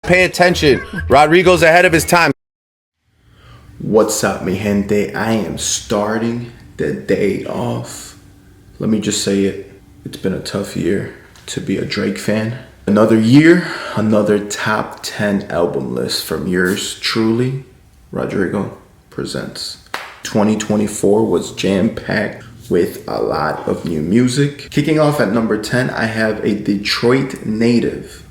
Pay attention. Rodrigo's ahead of his time. What's up, mi gente? I am starting the day off. Let me just say it. It's been a tough year to be a Drake fan. Another year, another top 10 album list from yours truly, Rodrigo Presents. 2024 was jam-packed with a lot of new music. Kicking off at number 10, I have a Detroit native,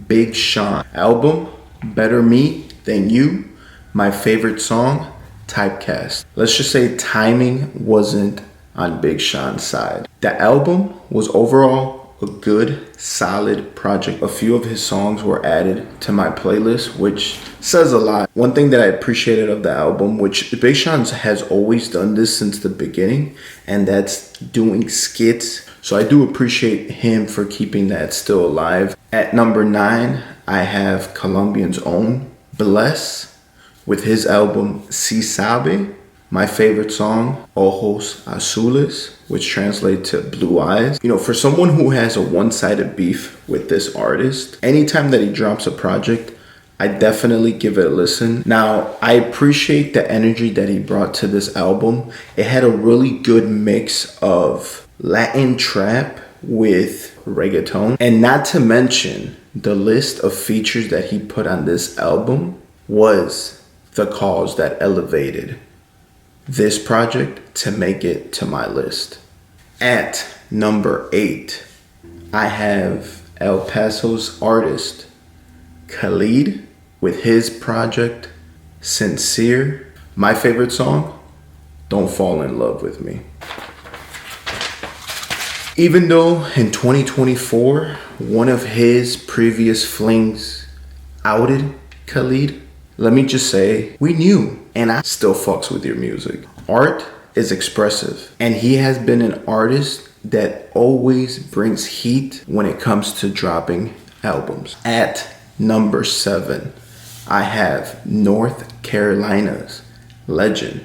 Big Sean album, Better Me Than You. My favorite song, Typecast. Let's just say timing wasn't on Big Sean's side. The album was overall a good, solid project. A few of his songs were added to my playlist, which says a lot. One thing that I appreciated of the album, which Big Sean has always done this since the beginning, and that's doing skits. So I do appreciate him for keeping that still alive. At number 9, I have Colombian's own Bless with his album Si Sabe. My favorite song, Ojos Azules, which translates to blue eyes. You know, for someone who has a one-sided beef with this artist, anytime that he drops a project, I definitely give it a listen. Now, I appreciate the energy that he brought to this album. It had a really good mix of Latin trap with reggaeton. And not to mention, the list of features that he put on this album was the cause that elevated this project to make it to my list. At number 8, I have El Paso's artist, Khed, with his project, Sincere. My favorite song, Don't Fall in Love with Me. Even though in 2024, one of his previous flings outed Khed, let me just say, we knew, and I still fucks with your music. Art is expressive, and he has been an artist that always brings heat when it comes to dropping albums. At number 7, I have North Carolina's legend,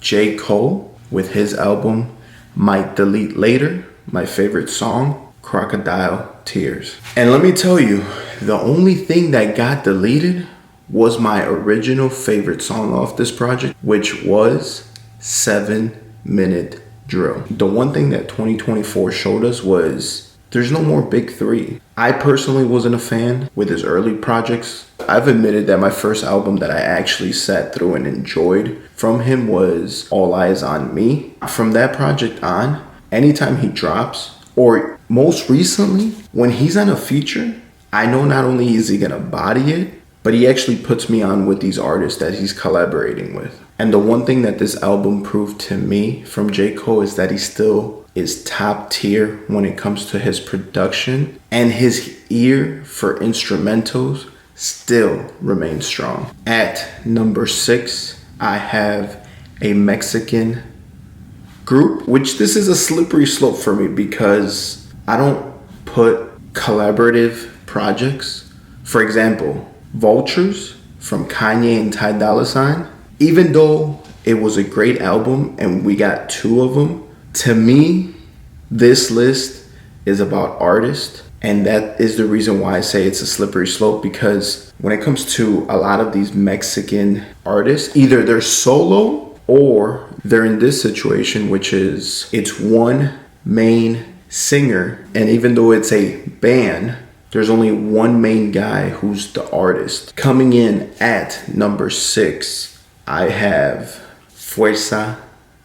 J. Cole, with his album, Might Delete Later, my favorite song, Crocodile Tears. And let me tell you, the only thing that got deleted was my original favorite song off this project, which was 7 Minute Drill. The one thing that 2024 showed us was there's no more big three. I personally wasn't a fan with his early projects. I've admitted that my first album that I actually sat through and enjoyed from him was All Eyes on Me. From that project on, anytime he drops, or most recently, when he's on a feature, I know not only is he gonna body it, but he actually puts me on with these artists that he's collaborating with. And the one thing that this album proved to me from J. Cole is that he still is top tier when it comes to his production, and his ear for instrumentals still remains strong. At number 6, I have a Mexican group, which this is a slippery slope for me because I don't put collaborative projects. For example, Vultures from Kanye and Ty Dolla $ign. Even though it was a great album and we got 2 of them, to me, this list is about artists. And that is the reason why I say it's a slippery slope, because when it comes to a lot of these Mexican artists, either they're solo or they're in this situation, which is it's one main singer. And even though it's a band, there's only one main guy who's the artist. Coming in at number 6, I have Fuerza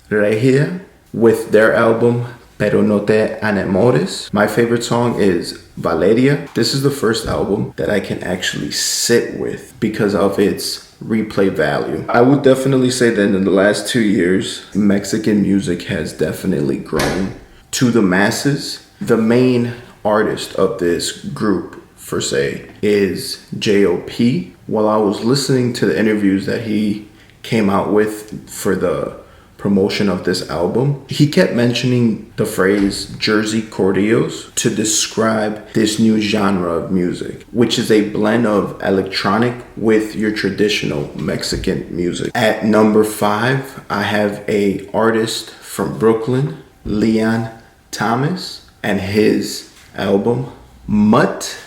Regia with their album Pero No Te Enamores. My favorite song is Valeria. This is the first album that I can actually sit with because of its replay value. I would definitely say that in the last 2 years, Mexican music has definitely grown to the masses. The main artist of this group, for say, is J.O.P. While I was listening to the interviews that he came out with for the promotion of this album, he kept mentioning the phrase Jersey Corridos to describe this new genre of music, which is a blend of electronic with your traditional Mexican music. At number 5, I have a artist from Brooklyn, Leon Thomas, and his album Mutt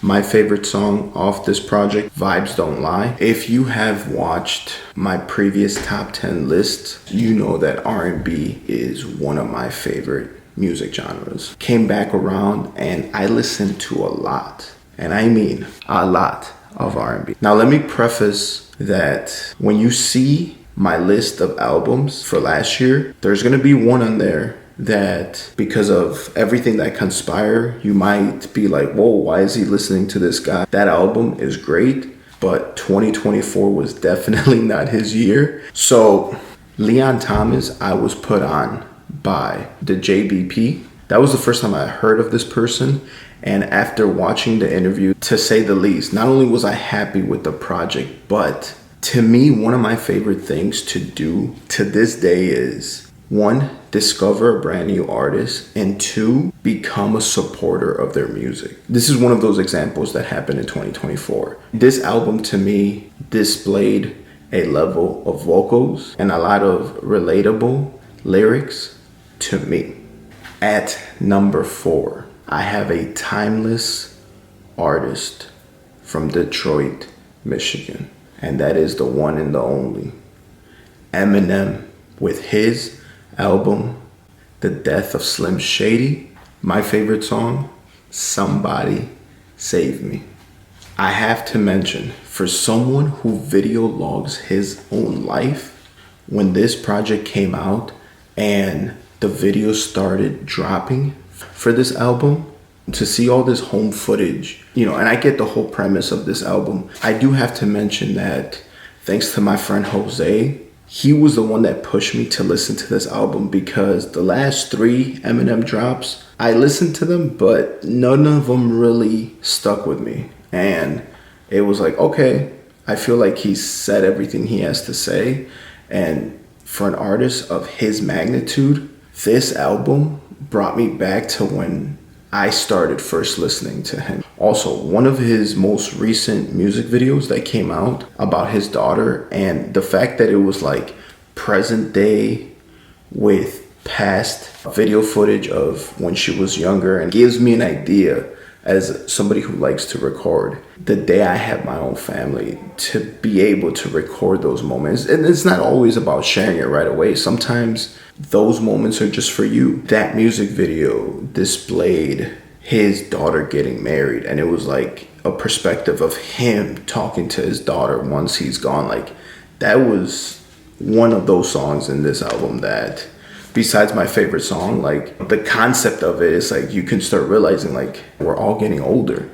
My favorite song off this project, Vibes Don't Lie. If you have watched my previous top 10 lists, you know that R&B is one of my favorite music genres. Came back around and I listened to a lot, and I mean a lot of R&B. Now let me preface that when you see my list of albums for last year, there's gonna be one on there that, because of everything that conspired, you might be like, whoa, why is he listening to this guy? That album is great, but 2024 was definitely not his year. So Leon Thomas, I was put on by the JBP. That was the first time I heard of this person. And after watching the interview, to say the least, not only was I happy with the project, but to me, one of my favorite things to do to this day is, one, discover a brand new artist, and two, become a supporter of their music. This is one of those examples that happened in 2024. This album to me displayed a level of vocals and a lot of relatable lyrics to me. At number 4, I have a timeless artist from Detroit, Michigan, and that is the one and the only Eminem, with his album, The Death of Slim Shady. My favorite song, Somebody Save Me. I have to mention, for someone who video logs his own life, when this project came out and the videos started dropping for this album, to see all this home footage, and I get the whole premise of this album. I do have to mention that thanks to my friend Jose, he was the one that pushed me to listen to this album, because the last 3 Eminem drops, I listened to them, but none of them really stuck with me. And it was like, okay, I feel like he said everything he has to say. And for an artist of his magnitude, this album brought me back to when I started first listening to him. Also, one of his most recent music videos that came out about his daughter, and the fact that it was like present day with past video footage of when she was younger, and gives me an idea as somebody who likes to record, the day I had my own family, to be able to record those moments. And it's not always about sharing it right away. Sometimes those moments are just for you. That music video displayed his daughter getting married, and it was like a perspective of him talking to his daughter once he's gone. Like, that was one of those songs in this album that, besides my favorite song, like the concept of it is like you can start realizing like we're all getting older,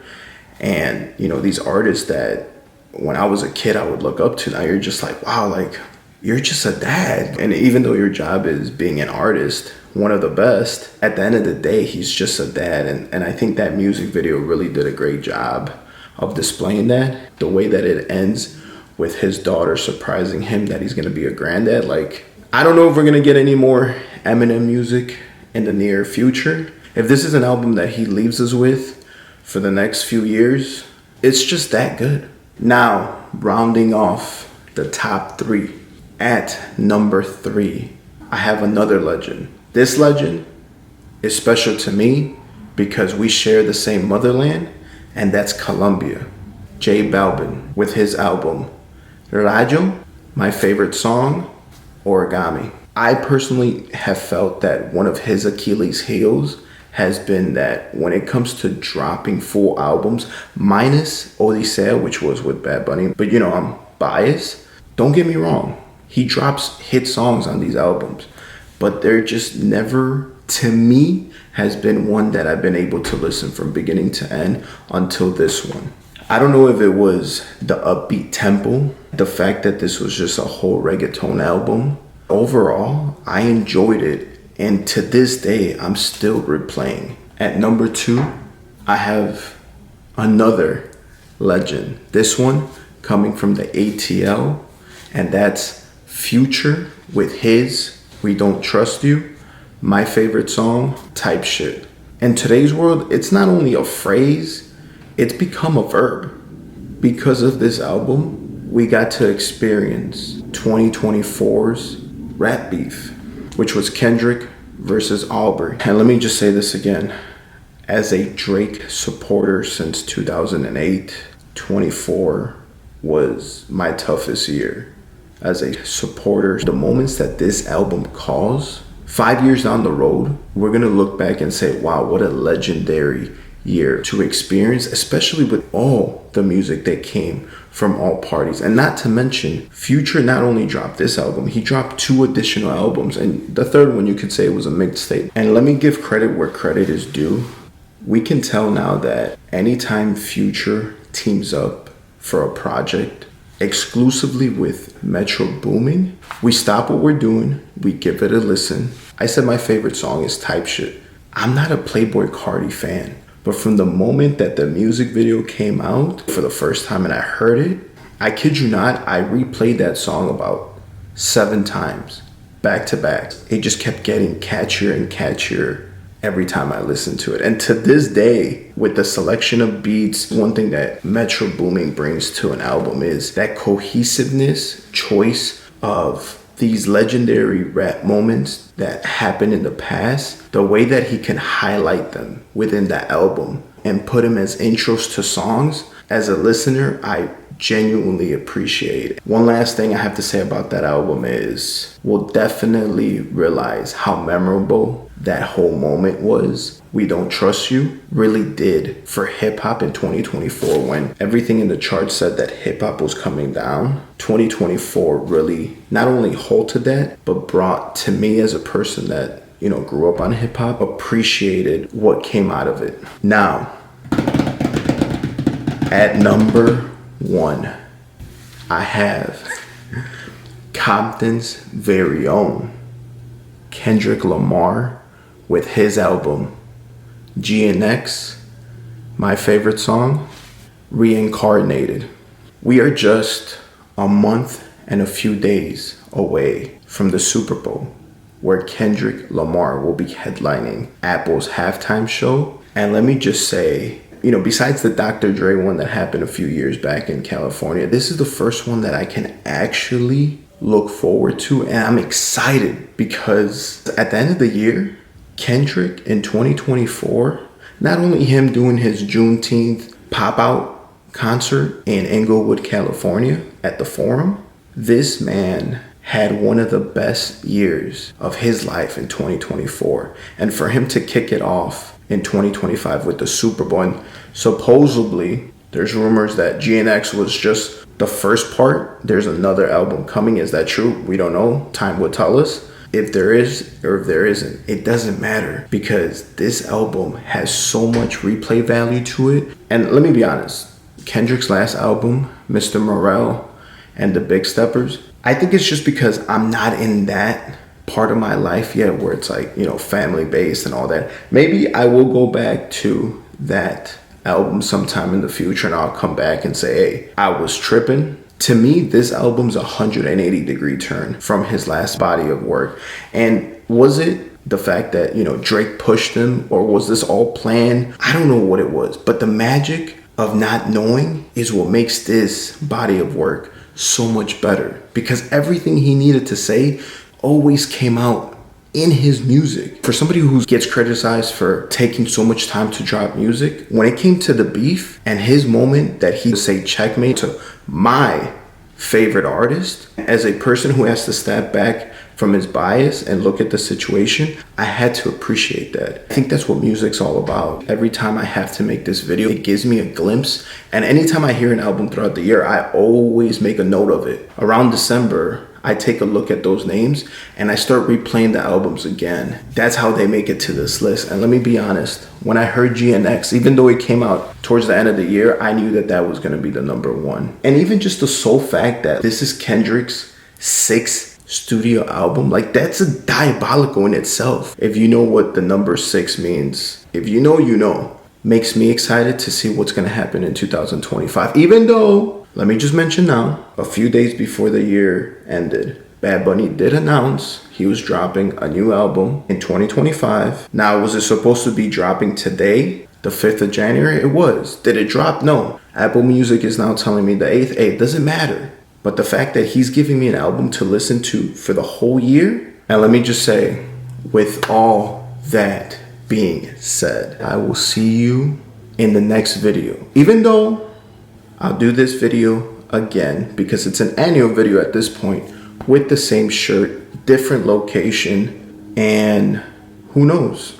and these artists that when I was a kid I would look up to, now you're just like, wow, like you're just a dad. And even though your job is being an artist, one of the best, at the end of the day he's just a dad. And I think that music video really did a great job of displaying that. The way that it ends with his daughter surprising him that he's gonna be a granddad, like, I don't know if we're gonna get any more Eminem music in the near future. If this is an album that he leaves us with for the next few years, it's just that good. Now, rounding off the top 3. At number 3, I have another legend. This legend is special to me because we share the same motherland, and that's Colombia. J Balvin with his album, Rajel. My favorite song, Origami. I personally have felt that one of his Achilles heels has been that when it comes to dropping full albums, minus Odisea, which was with Bad Bunny, but I'm biased. Don't get me wrong, he drops hit songs on these albums, but they're just never, to me, has been one that I've been able to listen from beginning to end until this one. I don't know if it was the upbeat tempo, the fact that this was just a whole reggaeton album. Overall, I enjoyed it, and to this day, I'm still replaying. At number 2, I have another legend. This one coming from the ATL, and that's Future with his We Don't Trust You. My favorite song, Type Shit. In today's world, it's not only a phrase, it's become a verb. Because of this album, we got to experience 2024's rap beef, which was Kendrick versus Aubrey. And let me just say this again. As a Drake supporter since 2008, 24 was my toughest year. As a supporter, the moments that this album calls, 5 years down the road, we're gonna look back and say, wow, what a legendary year to experience, especially with all the music that came from all parties. And not to mention, Future not only dropped this album, he dropped 2 additional albums, and the third one you could say was a mixtape. And let me give credit where credit is due. We can tell now that anytime Future teams up for a project exclusively with Metro Boomin, we stop what we're doing, we give it a listen. I said my favorite song is Type Shit. I'm not a Playboi Carti fan, but from the moment that the music video came out for the first time and I heard it, I kid you not, I replayed that song about 7 times back to back. It just kept getting catchier and catchier every time I listened to it. And to this day, with the selection of beats, one thing that Metro Boomin brings to an album is that cohesiveness, choice of these legendary rap moments that happened in the past, the way that he can highlight them within the album and put them as intros to songs. As a listener, I genuinely appreciate it. One last thing I have to say about that album is we'll definitely realize how memorable that whole moment was. We Don't Trust You really did for hip hop in 2024, when everything in the charts said that hip hop was coming down. 2024 really not only halted that, but brought, to me as a person that, grew up on hip hop, appreciated what came out of it. Now, at number 1, I have Compton's very own Kendrick Lamar with his album GNX, my favorite song, Reincarnated. We are just a month and a few days away from the Super Bowl, where Kendrick Lamar will be headlining Apple's halftime show. And let me just say, besides the Dr. Dre one that happened a few years back in California, this is the first one that I can actually look forward to. And I'm excited because at the end of the year, Kendrick in 2024, not only him doing his Juneteenth pop-out concert in Inglewood, California at the Forum, this man had one of the best years of his life in 2024. And for him to kick it off in 2025 with the Super Bowl, and supposedly there's rumors that GNX was just the first part. There's another album coming. Is that true? We don't know. Time will tell us. If there is or if there isn't, it doesn't matter, because this album has so much replay value to it. And let me be honest, Kendrick's last album, Mr. Morale and the Big Steppers, I think it's just because I'm not in that part of my life yet where it's like, family based and all that. Maybe I will go back to that album sometime in the future and I'll come back and say, hey, I was tripping. To me, this album's a 180-degree turn from his last body of work. And was it the fact that, Drake pushed him, or was this all planned? I don't know what it was, but the magic of not knowing is what makes this body of work so much better, because everything he needed to say always came out in his music. For somebody who gets criticized for taking so much time to drop music, when it came to the beef and his moment that he would say checkmate to my favorite artist, as a person who has to step back from his bias and look at the situation, I had to appreciate that. I think that's what music's all about. Every time I have to make this video, it gives me a glimpse. And anytime I hear an album throughout the year, I always make a note of it. Around December, I take a look at those names and I start replaying the albums again. That's how they make it to this list. And let me be honest, when I heard GNX, even though it came out towards the end of the year, I knew that that was going to be the number 1. And even just the sole fact that this is Kendrick's 6th studio album, like, that's a diabolical in itself. If you know what the number 6 means, if you know, you know. Makes me excited to see what's going to happen in 2025. Even though, let me just mention now, a few days before the year ended, Bad Bunny did announce he was dropping a new album in 2025. Now, was it supposed to be dropping today, the 5th of January? It was. Did it drop? No. Apple Music is now telling me the 8th. Hey, it doesn't matter. But the fact that he's giving me an album to listen to for the whole year, and let me just say, with all that being said, I will see you in the next video. Even though I'll do this video again because it's an annual video at this point with the same shirt, different location, and who knows?